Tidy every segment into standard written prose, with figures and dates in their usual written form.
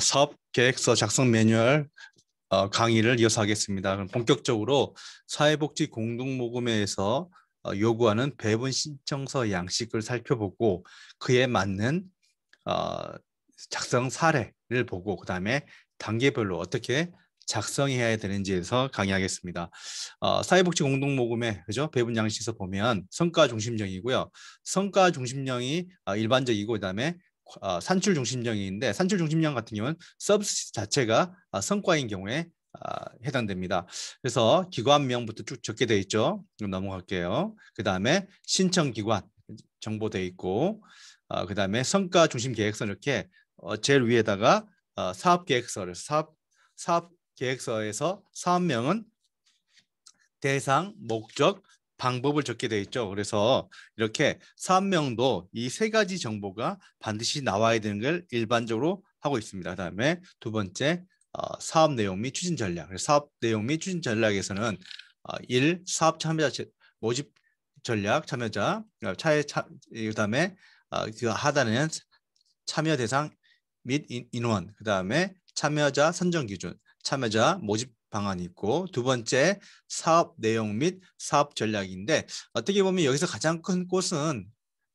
사업 계획서 작성 매뉴얼 강의를 이어서 하겠습니다. 그럼 본격적으로 사회복지 공동모금회에서 요구하는 배분 신청서 양식을 살펴보고 그에 맞는 어, 작성 사례를 보고 그다음에 단계별로 어떻게 작성해야 되는지에서 강의하겠습니다. 사회복지 공동모금회 그죠? 배분 양식에서 보면 성과 중심형이고요. 성과 중심형이 일반적이고 그다음에 산출 중심형인데 산출 중심형 같은 경우는 서비스 자체가 성과인 경우에 해당됩니다. 그래서 기관명부터 쭉 적게 돼 있죠. 그럼 넘어갈게요. 그 다음에 신청기관 정보돼 있고 그 다음에 성과 중심 계획서 이렇게 제일 위에다가 사업계획서를 사업계획서에서 사업명은 대상, 목적, 방법을 적게 되어 있죠. 그래서 이렇게 사업명도 이 세 가지 정보가 반드시 나와야 되는 걸 일반적으로 하고 있습니다. 그다음에 두 번째 사업 내용 및 추진 전략. 사업 내용 및 추진 전략에서는 1. 사업 참여자 모집 전략 참여자 그다음에 그 하단에는 참여 대상 및 인원 그다음에 참여자 선정 기준 참여자 모집 방안이 있고 두 번째 사업 내용 및 사업 전략인데 어떻게 보면 여기서 가장 큰 꽃은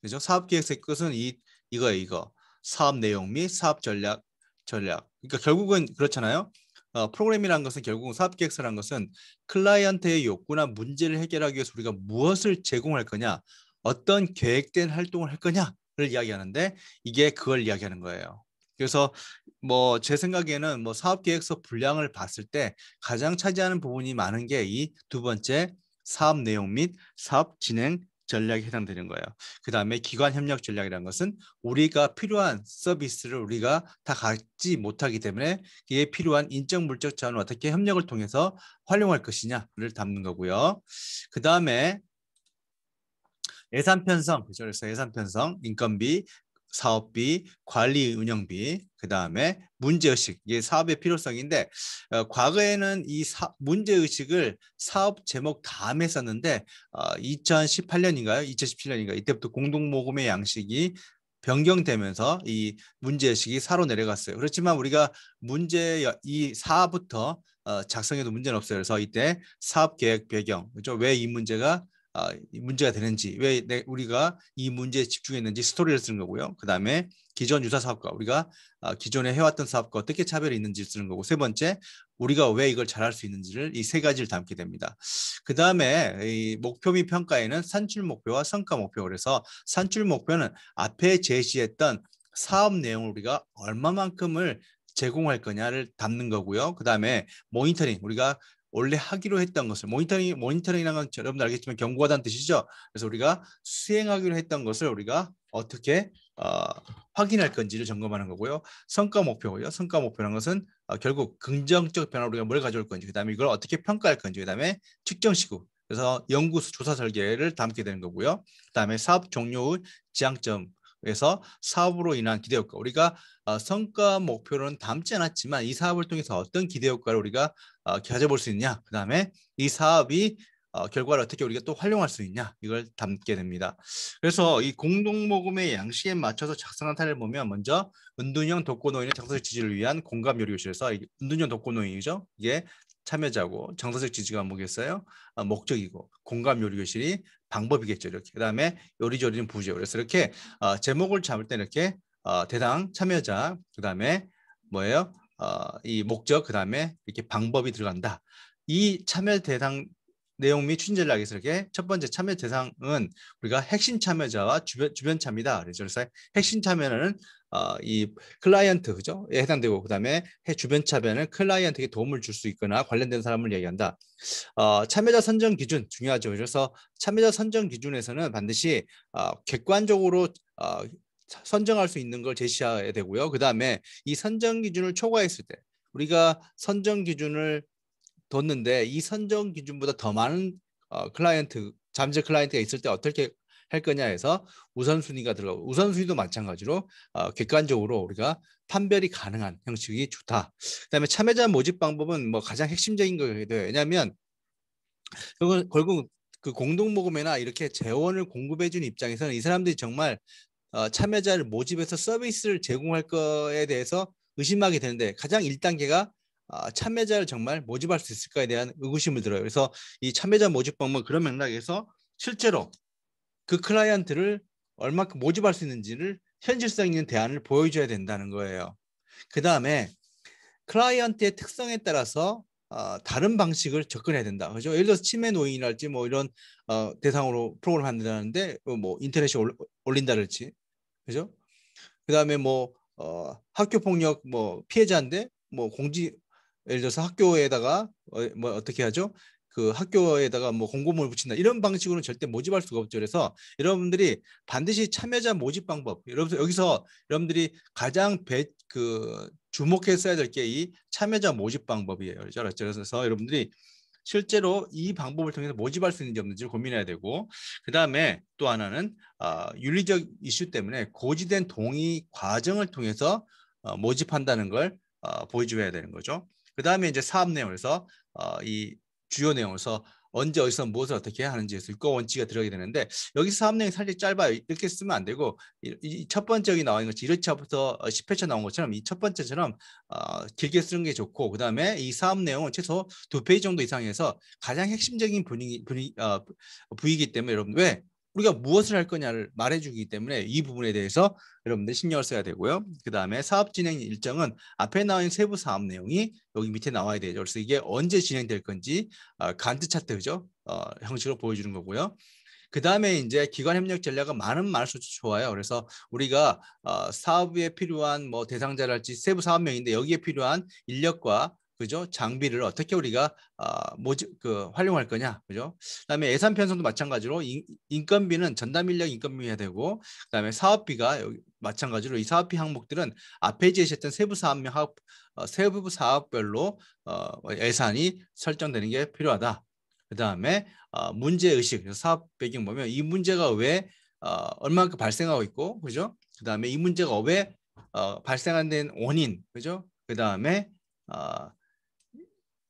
그죠? 사업 계획서의 끝은 이거예요, 이거. 사업 내용 및 사업 전략. 그러니까 결국은 그렇잖아요. 프로그램이라는 것은 결국은 사업 계획서라는 것은 클라이언트의 욕구나 문제를 해결하기 위해서 우리가 무엇을 제공할 거냐, 어떤 계획된 활동을 할 거냐를 이야기하는데 이게 그걸 이야기하는 거예요. 그래서 뭐 제 생각에는 뭐 사업 계획서 분량을 봤을 때 가장 차지하는 부분이 많은 게 이 두 번째 사업 내용 및 사업 진행 전략에 해당되는 거예요. 그 다음에 기관 협력 전략이라는 것은 우리가 필요한 서비스를 우리가 다 갖지 못하기 때문에 이에 필요한 인적 물적 자원을 어떻게 협력을 통해서 활용할 것이냐를 담는 거고요. 그 다음에 예산 편성, 그죠? 그래서 예산 편성, 인건비, 사업비, 관리 운영비, 그 다음에 문제의식, 이게 사업의 필요성인데 과거에는 이 문제의식을 사업 제목 다음에 썼는데 2018년인가요? 2017년인가 이때부터 공동모금의 양식이 변경되면서 이 문제의식이 사로 내려갔어요. 그렇지만 우리가 이 사부터 작성해도 문제는 없어요. 그래서 이때 사업계획 배경, 그죠? 왜 이 문제가 문제가 되는지 왜 우리가 이 문제에 집중했는지 스토리를 쓰는 거고요. 그 다음에 기존 유사 사업과 우리가 기존에 해왔던 사업과 어떻게 차별이 있는지 쓰는 거고 세 번째 우리가 왜 이걸 잘할 수 있는지를 이 세 가지를 담게 됩니다. 그 다음에 이 목표 및 평가에는 산출 목표와 성과 목표 그래서 산출 목표는 앞에 제시했던 사업 내용을 우리가 얼마만큼을 제공할 거냐를 담는 거고요. 그 다음에 모니터링 우리가 원래 하기로 했던 것을 모니터링이라는 건 여러분들 알겠지만 경고하다는 뜻이죠. 그래서 우리가 수행하기로 했던 것을 우리가 어떻게 확인할 건지를 점검하는 거고요. 성과 목표고요. 성과 목표라는 것은 결국 긍정적 변화 우리가 뭘 가져올 건지 그다음에 이걸 어떻게 평가할 건지 그다음에 측정 시구 그래서 연구 조사 설계를 담게 되는 거고요. 그다음에 사업 종료 후 지향점 에서 사업으로 인한 기대 효과 우리가 성과 목표는 담지 않았지만 이 사업을 통해서 어떤 기대 효과를 우리가 가져볼 수 있냐 그 다음에 이 사업이 결과를 어떻게 우리가 또 활용할 수 있냐 이걸 담게 됩니다. 그래서 이 공동모금의 양식에 맞춰서 작성한 사례를 보면 먼저 은둔형 독거노인의 정서적 지지를 위한 공감 요리교실에서 은둔형 독거노인이죠. 이게 참여자고 정서적 지지가 뭐겠어요? 목적이고 공감 요리교실이 방법이겠죠. 이렇게 그다음에 요리조리는 부죠. 그래서 이렇게 제목을 잡을 때 이렇게 대상 참여자 그다음에 뭐예요? 이 목적 그다음에 이렇게 방법이 들어간다. 이 참여 대상 내용 및 추진 전략에서 이렇게 첫 번째 참여 대상은 우리가 핵심 참여자와 주변 참이다. 그래서 핵심 참여는 이 클라이언트 그죠? 에 해당되고 그다음에 주변 참여는 클라이언트에게 도움을 줄 수 있거나 관련된 사람을 얘기한다. 참여자 선정 기준 중요하죠. 그래서 참여자 선정 기준에서는 반드시 객관적으로 선정할 수 있는 걸 제시해야 되고요. 그 다음에 이 선정 기준을 초과했을 때 우리가 선정 기준을 뒀는데 이 선정 기준보다 더 많은 잠재 클라이언트가 있을 때 어떻게 할 거냐 해서 우선순위가 들어가고 우선순위도 마찬가지로 객관적으로 우리가 판별이 가능한 형식이 좋다. 그다음에 참여자 모집 방법은 뭐 가장 핵심적인 거예요. 왜냐하면 결국 그 공동모금회나 이렇게 재원을 공급해 주는 입장에서는 이 사람들이 정말 참여자를 모집해서 서비스를 제공할 거에 대해서 의심하게 되는데 가장 1단계가 참여자를 정말 모집할 수 있을까에 대한 의구심을 들어요. 그래서 이 참여자 모집 방법 그런 맥락에서 실제로 그 클라이언트를 얼마큼 모집할 수 있는지를 현실성 있는 대안을 보여줘야 된다는 거예요. 그 다음에 클라이언트의 특성에 따라서 다른 방식을 접근해야 된다. 그죠? 예를 들어서 치매 노인이랄지 뭐 이런 대상으로 프로그램 한다는데 뭐 인터넷에 올린다랄지, 그죠? 그다음에 뭐 학교 폭력 뭐 피해자인데 뭐 공지 예를 들어서 학교에다가 뭐 어떻게 하죠? 그 학교에다가 뭐 공고문을 붙인다 이런 방식으로는 절대 모집할 수가 없죠. 그래서 여러분들이 반드시 참여자 모집 방법 여기서 여러분들이 가장 주목해서 해야 될 게 이 참여자 모집 방법이에요. 그래서 여러분들이 실제로 이 방법을 통해서 모집할 수 있는지 없는지 고민해야 되고, 그 다음에 또 하나는 윤리적 이슈 때문에 고지된 동의 과정을 통해서 모집한다는 걸 보여줘야 되는 거죠. 그 다음에 이제 사업 내용에서 이 주요 내용에서 언제 어디서 무엇을 어떻게 하는지 율과 원칙이 들어가게 되는데, 여기서 사업 내용이 살짝 짧아요. 이렇게 쓰면 안 되고 이 첫 번째 여기 나와 있는 것이 1회차부터 10회차 나온 것처럼 이 첫 번째처럼 길게 쓰는 게 좋고, 그 다음에 이 사업 내용은 최소 2페이지 정도 이상해서 가장 핵심적인 부위이기 때문에 여러분 왜 우리가 무엇을 할 거냐를 말해주기 때문에 이 부분에 대해서 여러분들 신경을 써야 되고요. 그 다음에 사업 진행 일정은 앞에 나와 있는 세부 사업 내용이 여기 밑에 나와야 되죠. 그래서 이게 언제 진행될 건지 간트 차트 그죠? 형식으로 보여주는 거고요. 그 다음에 이제 기관 협력 전략은 많으면 많을수록 좋아요. 그래서 우리가 사업에 필요한 뭐 대상자랄지 세부 사업명인데 여기에 필요한 인력과 그죠? 장비를 어떻게 우리가 활용할 거냐, 그죠? 그다음에 예산 편성도 마찬가지로 인건비는 전담 인력 인건비 해야 되고, 그다음에 사업비가 여기 마찬가지로 이 사업비 항목들은 앞에 제시했던 세부 사업별로 예산이 설정되는 게 필요하다. 그다음에 문제 의식, 사업 배경 보면 이 문제가 왜 얼마만큼 발생하고 있고, 그죠? 그다음에 이 문제가 왜 발생한 된 원인, 그죠? 그다음에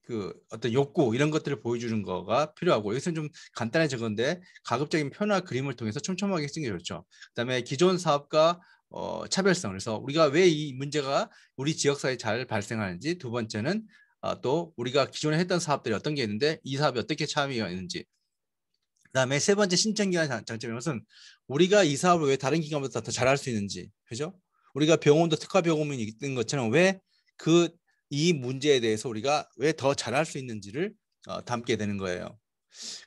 그 어떤 욕구 이런 것들을 보여주는 거가 필요하고, 여기서는 좀 간단히 적은데 가급적인 표나 그림을 통해서 촘촘하게 쓰는 게 좋죠. 그다음에 기존 사업과 차별성, 그래서 우리가 왜 이 문제가 우리 지역사회에 잘 발생하는지, 두 번째는 또 우리가 기존에 했던 사업들이 어떤 게 있는데 이 사업이 어떻게 참여가 있는지, 그다음에 세 번째 신청 기관 장점인 것은 우리가 이 사업을 왜 다른 기관보다 더 잘할 수 있는지, 그죠? 우리가 병원도 특화 병원이 있는 것처럼 왜 이 문제에 대해서 우리가 왜 더 잘할 수 있는지를 담게 되는 거예요.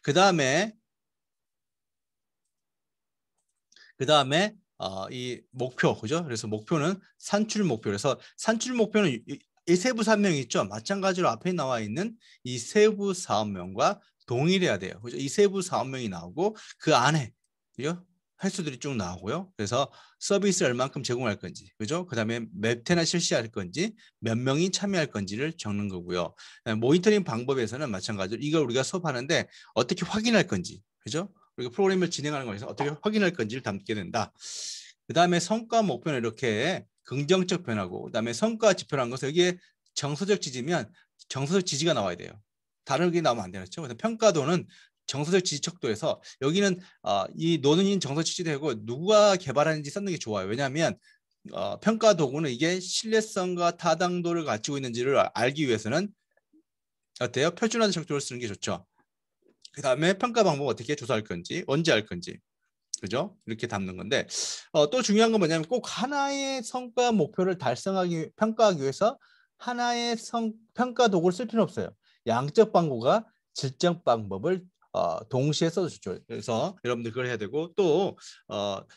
그다음에 이 목표, 그죠? 그래서 목표는 산출 목표. 그래서 산출 목표는 이 세부 사업명이 있죠. 마찬가지로 앞에 나와 있는 이 세부 사업명과 동일해야 돼요. 그죠? 이 세부 사업명이 나오고 그 안에, 그죠? 횟수들이 쭉 나오고요. 그래서 서비스를 얼만큼 제공할 건지, 그죠? 그다음에 몇 회나 실시할 건지, 몇 명이 참여할 건지를 적는 거고요. 모니터링 방법에서는 마찬가지로 이걸 우리가 수업하는데 어떻게 확인할 건지, 그죠? 우리가 프로그램을 진행하는 거에서 어떻게 확인할 건지를 담게 된다. 그다음에 성과 목표는 이렇게 긍정적 변화고, 그다음에 성과 지표라는 것은 여기에 정서적 지지면 정서적 지지가 나와야 돼요. 다른 게 나오면 안 되겠죠. 그래서 평가도는 정서적 지지 척도에서 여기는 이 노는 정서 지지되고 누가 개발하는지 썼는 게 좋아요. 왜냐하면 평가 도구는 이게 신뢰성과 타당도를 갖추고 있는지를 알기 위해서는 어때요? 표준화된 척도를 쓰는 게 좋죠. 그 다음에 평가 방법 어떻게 조사할 건지, 언제 할 건지, 그죠? 이렇게 담는 건데, 또 중요한 건 뭐냐면 꼭 하나의 성과 목표를 평가하기 위해서 하나의 평가 도구를 쓸 필요는 없어요. 양적 방법과 질적 방법을 동시에 써주죠. 그래서 여러분들 그걸 해야 되고, 또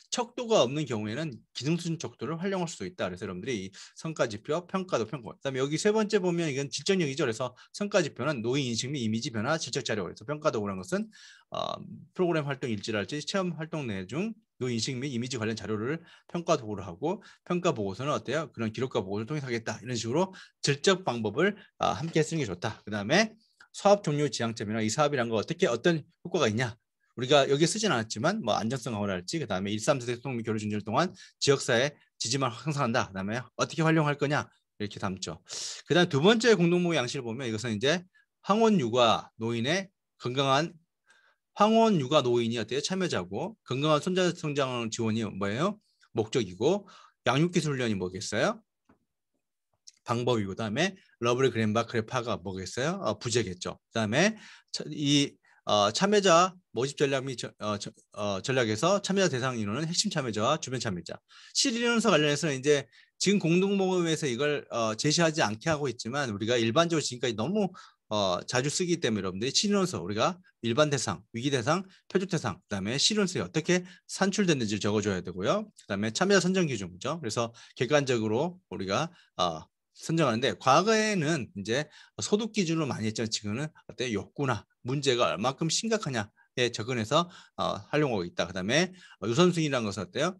척도가 없는 경우에는 기능수준 척도를 활용할 수도 있다. 그래서 여러분들이 이 성과지표, 평가도 평가. 그다음에 여기 세 번째 보면 이건 질적력이죠. 그래서 성과지표는 노인 인식 및 이미지 변화, 질적 자료. 그래서 평가도구라는 것은 프로그램 활동 일지랄지 체험 활동 내 중 노인 인식 및 이미지 관련 자료를 평가 도구로 하고, 평가 보고서는 어때요? 그런 기록과 보고를 통해서 하겠다. 이런 식으로 질적 방법을 함께 쓰는 게 좋다. 그다음에 사업 종료 지향점이나 이 사업이란 거 어떤 효과가 있냐, 우리가 여기 쓰진 않았지만 뭐 안정성 강화랄지, 그다음에 1, 3, 4대 소통 및 교류 준절 동안 지역사회 지지만 향상한다. 그다음에 어떻게 활용할 거냐 이렇게 담죠. 그다음 두 번째 공동목의 양식을 보면 이것은 이제 황혼 육아 노인의 건강한 황혼 육아 노인이 어때요? 참여자고, 건강한 손자 성장 지원이 뭐예요? 목적이고, 양육기술 훈련이 뭐겠어요? 방법이고, 그다음에 러브리 그랜바 크레파가 뭐겠어요? 부재겠죠. 그다음에 이 참여자 모집 전략 및 전략에서 참여자 대상 인원은 핵심 참여자와 주변 참여자. 실인원서 관련해서 이제 지금 공동모금에서 이걸 제시하지 않게 하고 있지만 우리가 일반적으로 지금까지 너무 자주 쓰기 때문에 여러분들이 실인원서 우리가 일반 대상, 위기 대상, 표적 대상, 그다음에 실인원서에 어떻게 산출됐는지 적어줘야 되고요. 그다음에 참여자 선정 기준이죠. 그래서 객관적으로 우리가 선정하는데 과거에는 이제 소득 기준으로 많이 했지만 지금은 어때 욕구나 문제가 얼마큼 심각하냐에 접근해서 활용하고 있다. 그다음에 우선순위라는 것은 어때요?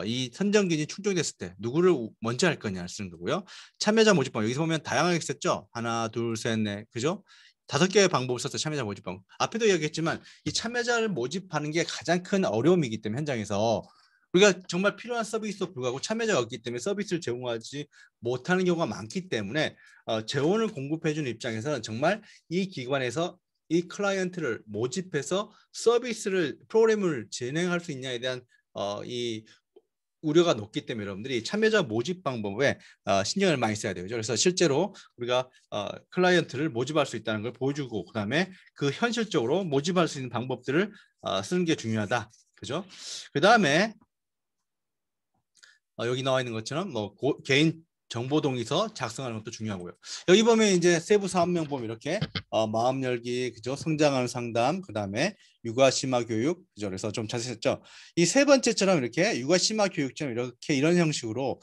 이 선정 기준이 충족됐을 때 누구를 먼저 할 거냐 쓰는 거고요. 참여자 모집방 여기서 보면 다양하게 썼죠. 하나, 둘, 셋, 넷, 그죠? 5개의 방법을 써서 참여자 모집방. 앞에도 이야기했지만 이 참여자를 모집하는 게 가장 큰 어려움이기 때문에 현장에서 우리가 정말 필요한 서비스도 불구하고 참여자가 없기 때문에 서비스를 제공하지 못하는 경우가 많기 때문에 재원을 공급해주는 입장에서는 정말 이 기관에서 이 클라이언트를 모집해서 서비스를 프로그램을 진행할 수 있냐에 대한 이 우려가 높기 때문에 여러분들이 참여자 모집 방법에 신경을 많이 써야 되죠. 그래서 실제로 우리가 클라이언트를 모집할 수 있다는 걸 보여주고 그다음에 그 현실적으로 모집할 수 있는 방법들을 쓰는 게 중요하다. 그죠? 그다음에 여기 나와 있는 것처럼 뭐 개인 정보 동의서 작성하는 것도 중요하고요. 여기 보면 이제 세부 사업명 보면 이렇게 마음 열기, 그죠? 성장하는 상담, 그다음에 육아 심화 교육, 그죠? 그래서 좀 자세히 했죠. 이 세 번째처럼 이렇게 육아 심화 교육처럼 이렇게 이런 형식으로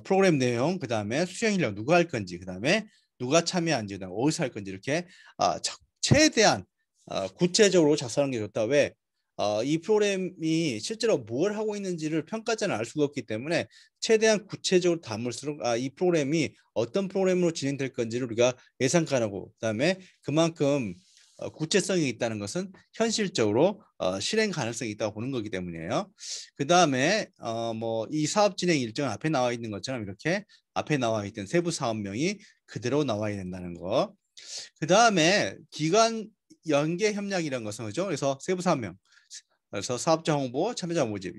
프로그램 내용, 그다음에 수행 인력 누가 할 건지, 그다음에 누가 참여한지, 그다음에 어디서 할 건지 이렇게 최대한 구체적으로 작성하는 게 좋다. 왜? 이 프로그램이 실제로 뭘 하고 있는지를 평가자는 알 수가 없기 때문에 최대한 구체적으로 담을수록 이 프로그램이 어떤 프로그램으로 진행될 건지를 우리가 예상 가능하고 그다음에 그만큼 구체성이 있다는 것은 현실적으로 실행 가능성이 있다고 보는 거기 때문이에요. 그다음에 뭐 이 사업 진행 일정 앞에 나와 있는 것처럼 이렇게 앞에 나와 있던 세부 사업명이 그대로 나와야 된다는 거. 그다음에 기관 연계 협력이라는 것은 그죠? 그래서 세부 사업명 그래서 사업자 홍보, 참여자 모집,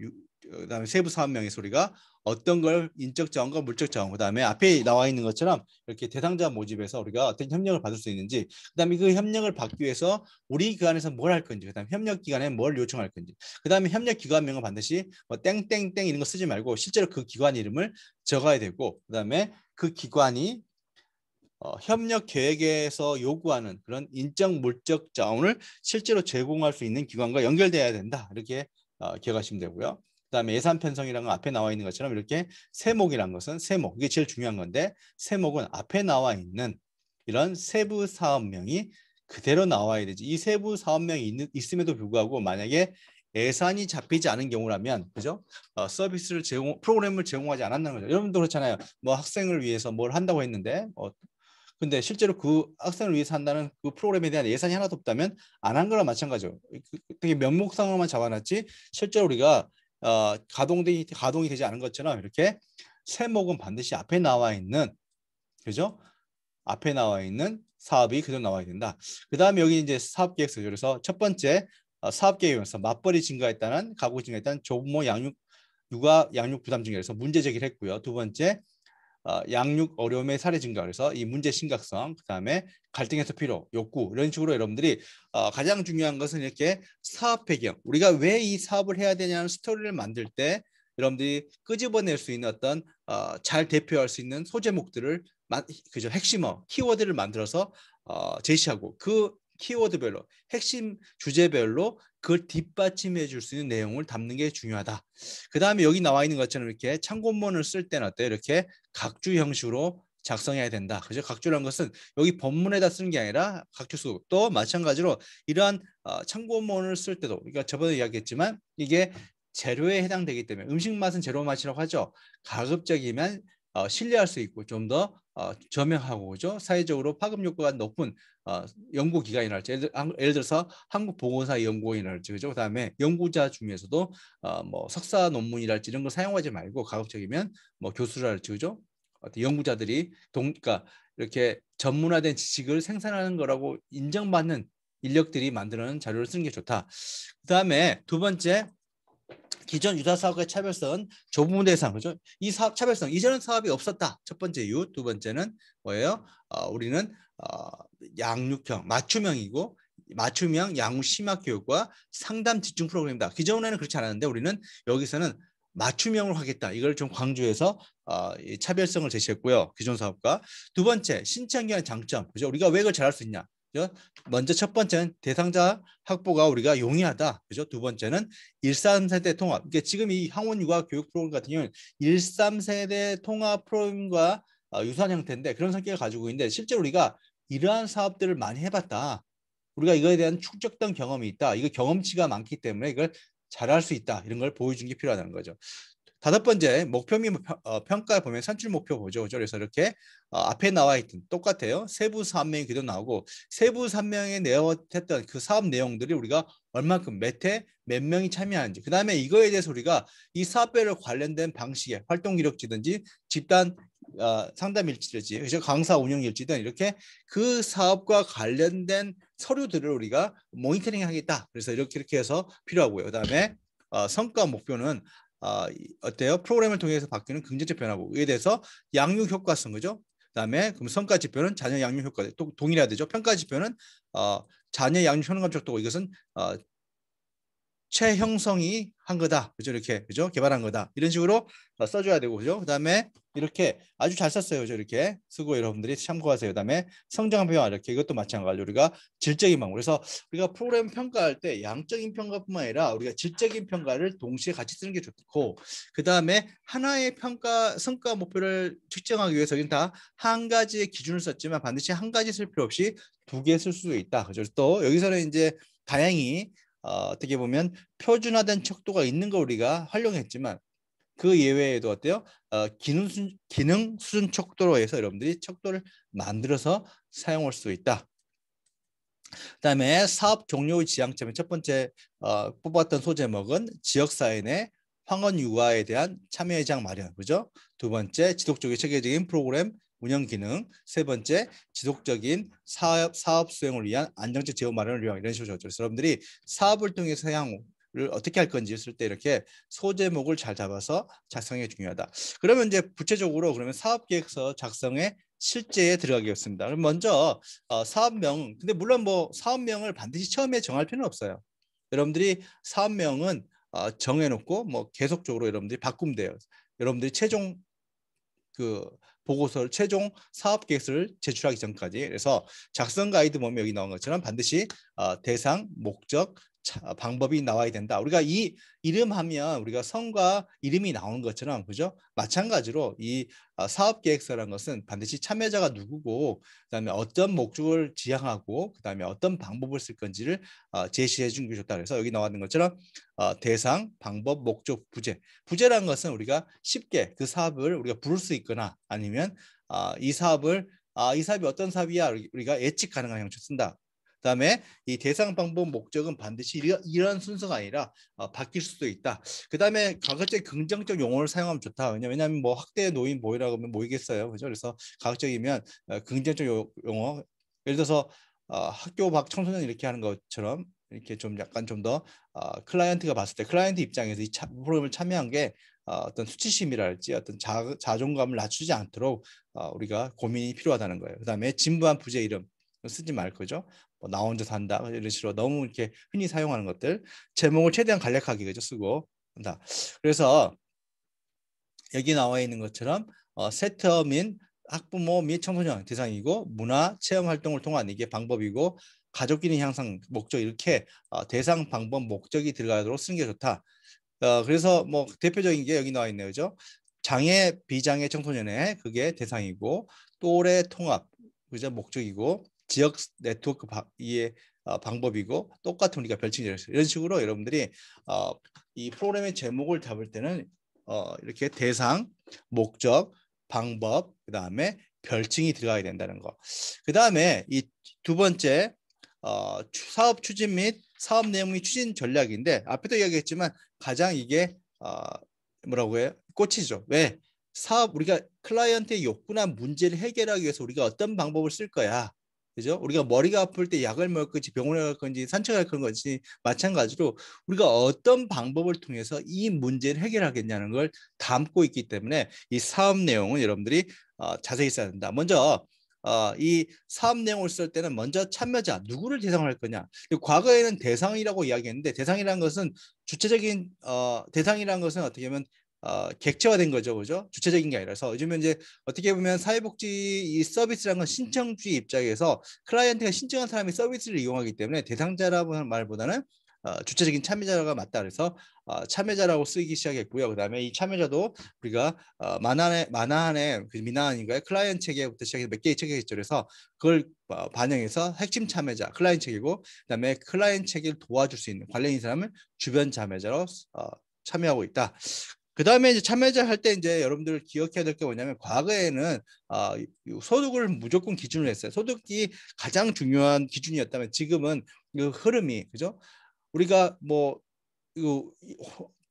그다음에 세부 사업명의 소리가 어떤 걸 인적 자원과 물적 자원, 그다음에 앞에 나와 있는 것처럼 이렇게 대상자 모집에서 우리가 어떤 협력을 받을 수 있는지, 그다음에 그 협력을 받기 위해서 우리 기관에서 뭘 할 건지, 그다음에 협력 기관에 뭘 요청할 건지, 그다음에 협력 기관명은 반드시 뭐 땡땡땡 이런 거 쓰지 말고 실제로 그 기관 이름을 적어야 되고, 그다음에 그 기관이 협력 계획에서 요구하는 그런 인적 물적 자원을 실제로 제공할 수 있는 기관과 연결돼야 된다. 이렇게 기억하시면 되고요. 그다음에 예산 편성이라는 건 앞에 나와 있는 것처럼 이렇게 세목이라는 것은 세목 이게 제일 중요한 건데 세목은 앞에 나와 있는 이런 세부 사업명이 그대로 나와야 되지. 이 세부 사업명이 있음에도 불구하고 만약에 예산이 잡히지 않은 경우라면 그죠? 서비스를 프로그램을 제공하지 않았다는 거죠. 여러분도 그렇잖아요. 뭐 학생을 위해서 뭘 한다고 했는데 근데 실제로 그 학생을 위해서 한다는 그 프로그램에 대한 예산이 하나도 없다면 안 한 거랑 마찬가지죠. 되게 면목상으로만 잡아놨지 실제로 우리가 가동이 되지 않은 것처럼 이렇게 세목은 반드시 앞에 나와 있는 그죠? 앞에 나와 있는 사업이 그대로 나와야 된다. 그 다음에 여기 이제 사업계획서 그래서 첫 번째 사업계획에서 맞벌이 증가했다는 가구 증가했다는 조부모 육아 양육 부담 증가해서 문제 제기를 했고요. 두 번째 양육 어려움의 사례 증가 그래서 이 문제 심각성 그다음에 갈등에서 필요 욕구 이런 식으로 여러분들이 가장 중요한 것은 이렇게 사업 배경 우리가 왜 이 사업을 해야 되냐는 스토리를 만들 때 여러분들이 끄집어낼 수 있는 어떤 잘 대표할 수 있는 소제목들을 그죠 핵심어 키워드를 만들어서 제시하고 그 키워드별로 핵심 주제별로 그걸 뒷받침해 줄 수 있는 내용을 담는 게 중요하다. 그 다음에 여기 나와 있는 것처럼 이렇게 참고문을 쓸 때는 어때요? 이렇게 각주 형식으로 작성해야 된다. 그죠? 각주라는 것은 여기 본문에다 쓰는 게 아니라 각주수 또 마찬가지로 이러한 참고문을 쓸 때도 그러니까 저번에 이야기했지만 이게 재료에 해당되기 때문에 음식 맛은 재료 맛이라고 하죠. 가급적이면 신뢰할 수 있고 좀 더 저명하고 그죠? 사회적으로 파급 효과가 높은 연구기관이랄지 예를 들어서 한국보건사연구원이랄지 그죠? 그다음에 연구자 중에서도 뭐 석사 논문이랄지 이런 걸 사용하지 말고 가급적이면 뭐 교수랄지 그죠? 어떤 연구자들이 그러니까 이렇게 전문화된 지식을 생산하는 거라고 인정받는 인력들이 만드는 자료를 쓰는 게 좋다. 그다음에 두 번째 기존 유사 사업과의 차별성은 좁은 대상, 그죠? 이 사업 차별성, 이전은 사업이 없었다. 첫 번째 이유. 두 번째는 뭐예요? 우리는 양육형, 맞춤형이고 맞춤형 양육 심화 교육과 상담 집중 프로그램이다. 기존에는 그렇지 않았는데 우리는 여기서는 맞춤형으로 하겠다. 이걸 좀 강조해서 이 차별성을 제시했고요. 기존 사업과 두 번째 신청기한 장점, 그죠? 우리가 왜 그걸 잘할 수 있냐? 그죠? 먼저 첫 번째는 대상자 확보가 우리가 용이하다. 그죠? 두 번째는 13세대 통합. 그러니까 지금 이 학원 육아 교육 프로그램 같은 경우는 13세대 통합 프로그램과 유사한 형태인데 그런 성격을 가지고 있는데 실제로 우리가 이러한 사업들을 많이 해봤다. 우리가 이거에 대한 축적된 경험이 있다. 이거 경험치가 많기 때문에 이걸 잘할 수 있다. 이런 걸 보여주는 게 필요하다는 거죠. 다섯 번째 목표 및 평가 보면 산출 목표 보죠. 그래서 이렇게 앞에 나와 있던 똑같아요. 세부 사업명이 그대로 나오고 세부 사업명에 내어했던 그 사업 내용들이 우리가 얼만큼 몇 회 몇 명이 참여하는지 그 다음에 이거에 대해서 우리가 이 사업별로 관련된 방식의 활동 기록지든지 집단 상담 일지든지 그죠? 강사 운영 일지든 이렇게 그 사업과 관련된 서류들을 우리가 모니터링 하겠다. 그래서 이렇게 해서 필요하고요. 그다음에 성과 목표는 어때요? 프로그램을 통해서 바뀌는 긍정적 변화고 이에 대해서 양육 효과성 그죠? 그다음에 그럼 성과 지표는 자녀 양육 효과 동일해야 되죠. 평가 지표는 자녀 양육 효능 감축도 이것은 최형성이 한 거다. 그죠? 이렇게 그죠? 개발한 거다. 이런 식으로 써줘야 되고 그죠? 그다음에 이렇게 아주 잘 썼어요. 그죠? 이렇게 쓰고 여러분들이 참고하세요. 그다음에 성장 평가 이렇게 이것도 마찬가지로 우리가 질적인 방법. 그래서 우리가 프로그램 평가할 때 양적인 평가뿐만 아니라 우리가 질적인 평가를 동시에 같이 쓰는 게 좋고 그다음에 하나의 평가 성과 목표를 측정하기 위해서 우리는 다 한 가지의 기준을 썼지만 반드시 한 가지 쓸 필요 없이 두 개 쓸 수도 있다. 그죠? 또 여기서는 이제 다양히 어떻게 보면 표준화된 척도가 있는 거 우리가 활용했지만 그 예외에도 어때요? 기능 수준 척도로 해서 여러분들이 척도를 만들어서 사용할 수 있다. 그다음에 사업 종료의 지향점의 첫 번째 뽑았던 소제목은 지역사회 내 황혼 육아에 대한 참여의장 마련, 그죠? 두 번째 지속적인 체계적인 프로그램 운영 기능, 세 번째 지속적인 사업 수행을 위한 안정적 재원 마련을 위한 이런 식으로 그래서 여러분들이 사업을 통해서 향후를 어떻게 할 건지 했을 때 이렇게 소제목을 잘 잡아서 작성이 중요하다. 그러면 이제 구체적으로 그러면 사업계획서 작성에 실제에 들어가겠습니다. 그럼 먼저 사업명 근데 물론 뭐 사업명을 반드시 처음에 정할 필요는 없어요. 여러분들이 사업명은 정해놓고 뭐 계속적으로 여러분들이 바꾸면 돼요. 여러분들이 최종 그 보고서를 최종 사업 계획서를 제출하기 전까지 그래서 작성 가이드 보면 여기 나온 것처럼 반드시 대상, 목적, 방법이 나와야 된다. 우리가 이 이름 하면 우리가 성과 이름이 나오는 것처럼 그죠? 마찬가지로 이 사업 계획서라는 것은 반드시 참여자가 누구고 그다음에 어떤 목적을 지향하고 그다음에 어떤 방법을 쓸 건지를 제시해 준 게 좋다. 그래서 여기 나와 있는 것처럼 대상, 방법, 목적, 부재. 부재라는 것은 우리가 쉽게 그 사업을 우리가 부를 수 있거나 아니면 이 사업을 이 사업이 어떤 사업이야 우리가 예측 가능한 형식을 쓴다. 그다음에 이 대상 방법 목적은 반드시 이런 순서가 아니라 바뀔 수도 있다. 그다음에 가급적 긍정적 용어를 사용하면 좋다. 왜냐하면 뭐 학대 노인 모이라고 하면 모이겠어요, 그죠? 그래서 가급적이면 긍정적 용어. 예를 들어서 학교 밖 청소년 이렇게 하는 것처럼 이렇게 좀 약간 좀 더 클라이언트가 봤을 때 클라이언트 입장에서 이 프로그램을 참여한 게 어떤 수치심이랄지 어떤 자존감을 낮추지 않도록 우리가 고민이 필요하다는 거예요. 그다음에 진부한 부재 이름 쓰지 말 거죠. 뭐 나 혼자 산다 이런 식으로 너무 이렇게 흔히 사용하는 것들 제목을 최대한 간략하게 그죠 쓰고 한다. 그래서 여기 나와 있는 것처럼 세터 및 학부모 및 청소년 대상이고 문화 체험 활동을 통한 이게 방법이고 가족 기능 향상 목적 이렇게 대상 방법 목적이 들어가도록 쓰는 게 좋다. 그래서 뭐 대표적인 게 여기 나와 있네요, 그죠? 장애 비장애 청소년의 그게 대상이고 또래 통합 그죠 목적이고 지역 네트워크 이의 방법이고 똑같은 우리가 별칭이 되어 있어요. 이런 식으로 여러분들이 이 프로그램의 제목을 잡을 때는 이렇게 대상, 목적, 방법, 그 다음에 별칭이 들어가야 된다는 거. 그 다음에 이 두 번째 사업 추진 및 사업 내용 및 추진 전략인데 앞에도 이야기했지만 가장 이게 뭐라고 해요? 꽂히죠. 왜? 사업 우리가 클라이언트의 욕구나 문제를 해결하기 위해서 우리가 어떤 방법을 쓸 거야. 그죠? 우리가 머리가 아플 때 약을 먹을 건지 병원에 갈 건지 산책할 건지 마찬가지로 우리가 어떤 방법을 통해서 이 문제를 해결하겠냐는 걸 담고 있기 때문에 이 사업 내용은 여러분들이 자세히 써야 된다. 먼저 이 사업 내용을 쓸 때는 먼저 참여자 누구를 대상으로 할 거냐. 과거에는 대상이라고 이야기했는데 대상이라는 것은 주체적인 대상이라는 것은 어떻게 보면 객체화된 거죠, 그죠? 주체적인 게 아니라서 요즘은 이제 어떻게 보면 사회복지 이 서비스라는 건 신청주의 입장에서 클라이언트가 신청한 사람이 서비스를 이용하기 때문에 대상자라는 말보다는 주체적인 참여자가 맞다 그래서 참여자라고 쓰기 시작했고요. 그다음에 이 참여자도 우리가 만화안에 그 민화안인가요? 클라이언트 체계부터 시작해서 몇 개의 체계가 있죠. 그래서 그걸 반영해서 핵심 참여자 클라이언트 체계고 그다음에 클라이언트 체계를 도와줄 수 있는 관련인 사람을 주변 참여자로 참여하고 있다. 그 다음에 이제 참여자 할 때 이제 여러분들 기억해야 될 게 뭐냐면 과거에는 소득을 무조건 기준으로 했어요. 소득이 가장 중요한 기준이었다면 지금은 그 흐름이 그죠? 우리가 뭐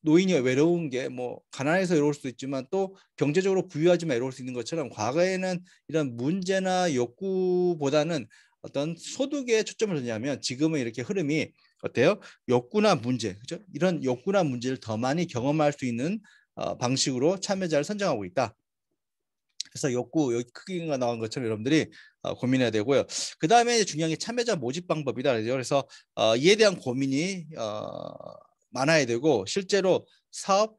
노인이 외로운 게 뭐 가난해서 외로울 수도 있지만 또 경제적으로 부유하지만 외로울 수 있는 것처럼 과거에는 이런 문제나 욕구보다는 어떤 소득에 초점을 뒀냐면 지금은 이렇게 흐름이 어때요? 욕구나 문제, 그죠? 이런 욕구나 문제를 더 많이 경험할 수 있는 방식으로 참여자를 선정하고 있다. 그래서 욕구 여기 크기가 나온 것처럼 여러분들이 고민해야 되고요. 그 다음에 중요한 게 참여자 모집 방법이다. 그래서 이에 대한 고민이 많아야 되고 실제로 사업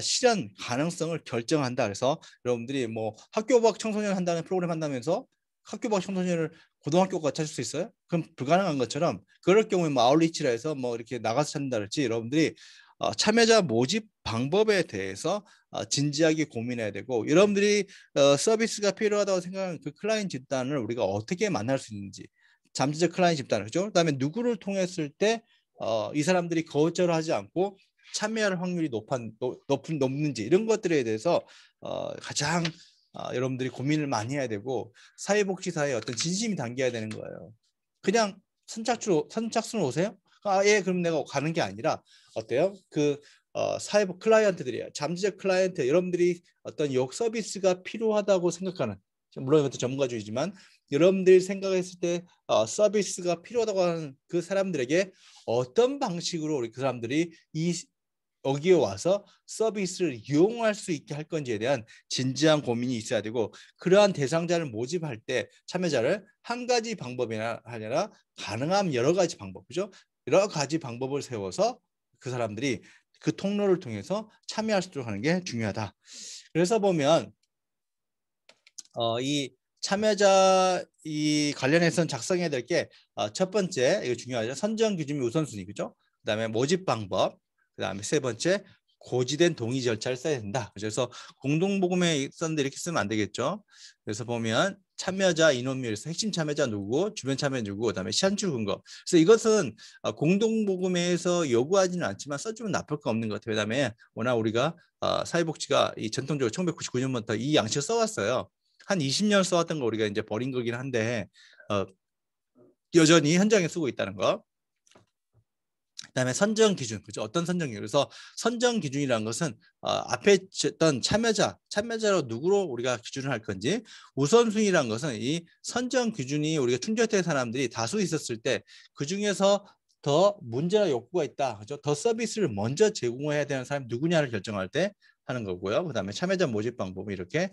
실현 가능성을 결정한다. 그래서 여러분들이 뭐 학교 밖 청소년 한다는 프로그램 한다면서 학교 밖 청소년을 고등학교가 찾을 수 있어요? 그럼 불가능한 것처럼 그럴 경우에 뭐 아울리치라 해서 뭐 이렇게 나가서 찾는다 그랬지 여러분들이 참여자 모집 방법에 대해서 진지하게 고민해야 되고 여러분들이 서비스가 필요하다고 생각하는 그 클라이언트 집단을 우리가 어떻게 만날 수 있는지 잠재적 클라이언트 집단 그죠? 그다음에 누구를 통했을 때 이 사람들이 거절하지 않고 참여할 확률이 높는지 이런 것들에 대해서 가장 여러분들이 고민을 많이 해야 되고 사회복지사에 어떤 진심이 담겨야 되는 거예요. 그냥 선착순으로 오세요? 예, 그럼 내가 가는 게 아니라 어때요? 그 사회복 클라이언트들이에요. 잠재적 클라이언트 여러분들이 어떤 역 서비스가 필요하다고 생각하는 물론 이것도 전문가주의지만 여러분들이 생각했을 때 서비스가 필요하다고 하는 그 사람들에게 어떤 방식으로 우리 그 사람들이 여기에 와서 서비스를 이용할 수 있게 할 건지에 대한 진지한 고민이 있어야 되고 그러한 대상자를 모집할 때 참여자를 한 가지 방법이나 아니라 가능한 여러 가지 방법 그죠? 여러 가지 방법을 세워서 그 사람들이 그 통로를 통해서 참여할 수 있도록 하는 게 중요하다. 그래서 보면 이 참여자 이 관련해서는 작성해야 될 게 첫 번째 이거 중요하죠. 선정 기준 및 우선순위 그죠? 그다음에 모집 방법 그다음에 세 번째 고지된 동의 절차를 써야 된다. 그래서 공동보금에 썼는데 이렇게 쓰면 안 되겠죠. 그래서 보면 참여자 인원명에서 핵심 참여자 누구, 주변 참여 누구, 그다음에 시한출 근거. 그래서 이것은 공동보금에서 요구하지는 않지만 써주면 나쁠 거 없는 것 같아요. 그다음에 워낙 우리가 사회복지가 이 전통적으로 1999년부터 이 양식을 써왔어요. 한 20년 써왔던 거 우리가 이제 버린 거긴 한데 여전히 현장에 쓰고 있다는 거. 그다음에 선정 기준, 그죠? 어떤 선정이에요? 그래서 선정 기준이라는 것은 앞에 했던 참여자로 누구로 우리가 기준을 할 건지 우선순위라는 것은 이 선정 기준이 우리가 충족된 사람들이 다수 있었을 때 그 중에서 더 문제나 욕구가 있다, 그죠? 더 서비스를 먼저 제공해야 되는 사람이 누구냐를 결정할 때 하는 거고요. 그다음에 참여자 모집 방법이 이렇게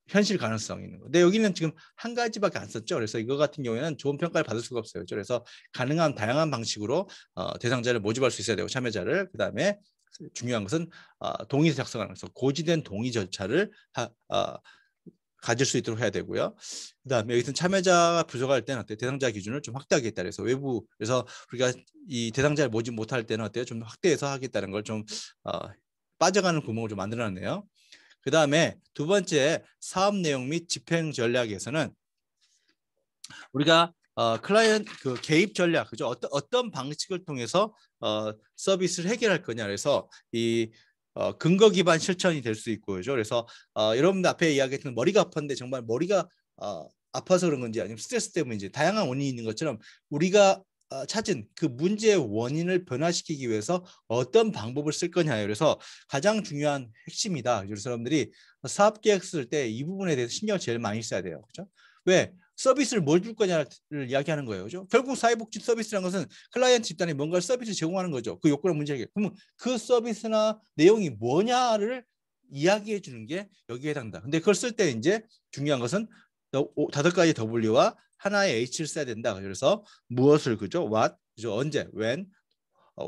현실 가능성이 있는 거. 근데 여기는 지금 한 가지밖에 안 썼죠. 그래서 이거 같은 경우에는 좋은 평가를 받을 수가 없어요. 그래서 가능한 다양한 방식으로 대상자를 모집할 수 있어야 되고 참여자를 그다음에 중요한 것은 동의 작성하는 것서 고지된 동의 절차를 가질 수 있도록 해야 되고요. 그다음에 여기서 참여자가 부족할 때는 어때요? 대상자 기준을 좀 확대하겠다. 그래서 그래서 우리가 이 대상자를 모집 못할 때는 어때요? 좀 확대해서 하겠다는 걸 좀 빠져가는 구멍을 좀 만들어놨네요. 그 다음에 두 번째 사업 내용 및 집행 전략에서는 우리가 클라이언트 그 개입 전략 그죠? 어떤 방식을 통해서 서비스를 해결할 거냐 그래서 이 근거 기반 실천이 될 수 있고 그죠? 그래서 여러분들 앞에 이야기했던 머리가 아팠는데 정말 머리가 아파서 그런 건지 아니면 스트레스 때문인지 다양한 원인이 있는 것처럼 우리가 찾은 그 문제의 원인을 변화시키기 위해서 어떤 방법을 쓸 거냐 그래서 가장 중요한 핵심이다. 그래서 여러분들이 사업 계획 쓸 때 이 부분에 대해서 신경을 제일 많이 써야 돼요. 그렇죠? 왜? 서비스를 뭘 줄 거냐를 이야기하는 거예요. 그죠? 결국 사회복지 서비스라는 것은 클라이언트 집단에 뭔가 서비스를 제공하는 거죠. 그 요건을 문제하게. 그러면 그 서비스나 내용이 뭐냐를 이야기해 주는 게 여기에 해당한다. 근데 그걸 쓸 때 이제 중요한 것은 5가지 W와 하나의 H를 써야 된다. 그래서 무엇을 그죠? What, 그죠? 언제, when,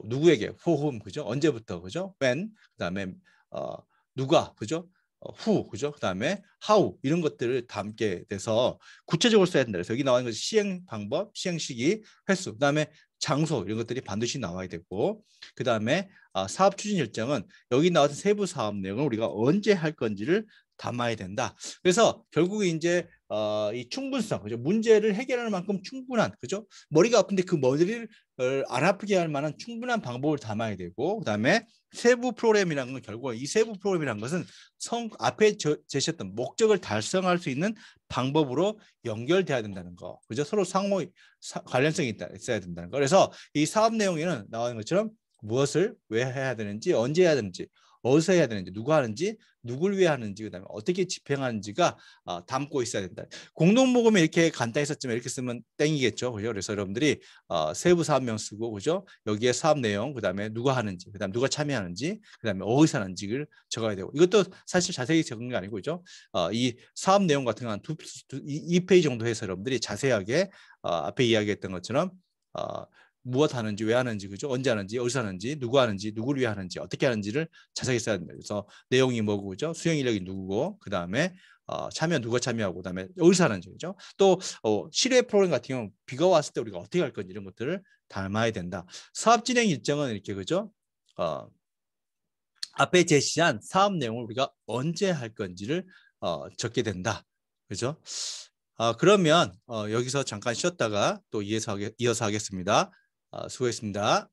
누구에게, for whom, 그죠? 언제부터, 그죠? when, 그다음에 누가, 그죠? who, 그죠? 그다음에 how 이런 것들을 담게 돼서 구체적으로 써야 된다. 그래서 여기 나와 있는 것이 시행 방법, 시행 시기, 횟수, 그다음에 장소 이런 것들이 반드시 나와야 되고, 그다음에 사업 추진 일정은 여기 나왔던 세부 사업 내용을 우리가 언제 할 건지를 담아야 된다. 그래서 결국 이제 이 충분성, 그죠? 문제를 해결할 만큼 충분한, 그죠? 머리가 아픈데 그 머리를 안 아프게 할 만한 충분한 방법을 담아야 되고, 그다음에 세부 프로그램이라는 건 결국 이 세부 프로그램이라는 것은 앞에 제시했던 목적을 달성할 수 있는 방법으로 연결돼야 된다는 거, 그죠? 서로 상호 관련성이 있어야 된다는 거. 그래서 이 사업 내용에는 나오는 것처럼 무엇을 왜 해야 되는지, 언제 해야 되는지, 어디서 해야 되는지, 누가 하는지, 누굴 위해 하는지, 그다음에 어떻게 집행하는지가 담고 있어야 된다. 공동모금에 이렇게 간단히 썼지만 이렇게 쓰면 땡이겠죠, 그죠? 그래서 여러분들이 세부 사업명 쓰고, 그죠? 여기에 사업 내용, 그다음에 누가 하는지, 그다음 누가 참여하는지, 그다음에 어디서 하는지를 적어야 되고, 이것도 사실 자세히 적은 게 아니고, 그죠? 이 사업 내용 같은 건 2페이지 정도 해서 여러분들이 자세하게 앞에 이야기했던 것처럼 무엇 하는지, 왜 하는지, 그죠? 언제 하는지, 어디서 하는지, 누구 하는지, 누구를 위해 하는지, 어떻게 하는지를 자세히 써야 된다. 그래서 내용이 뭐고, 그죠? 수행 인력이 누구고, 그 다음에 참여 누가 참여하고, 그다음에 어디서 하는지, 그죠? 또 실외 프로그램 같은 경우 비가 왔을 때 우리가 어떻게 할 건지 이런 것들을 담아야 된다. 사업 진행 일정은 이렇게, 그죠? 앞에 제시한 사업 내용을 우리가 언제 할 건지를 적게 된다. 그죠? 그러면 여기서 잠깐 쉬었다가 또 이어서 하겠습니다. 수고했습니다.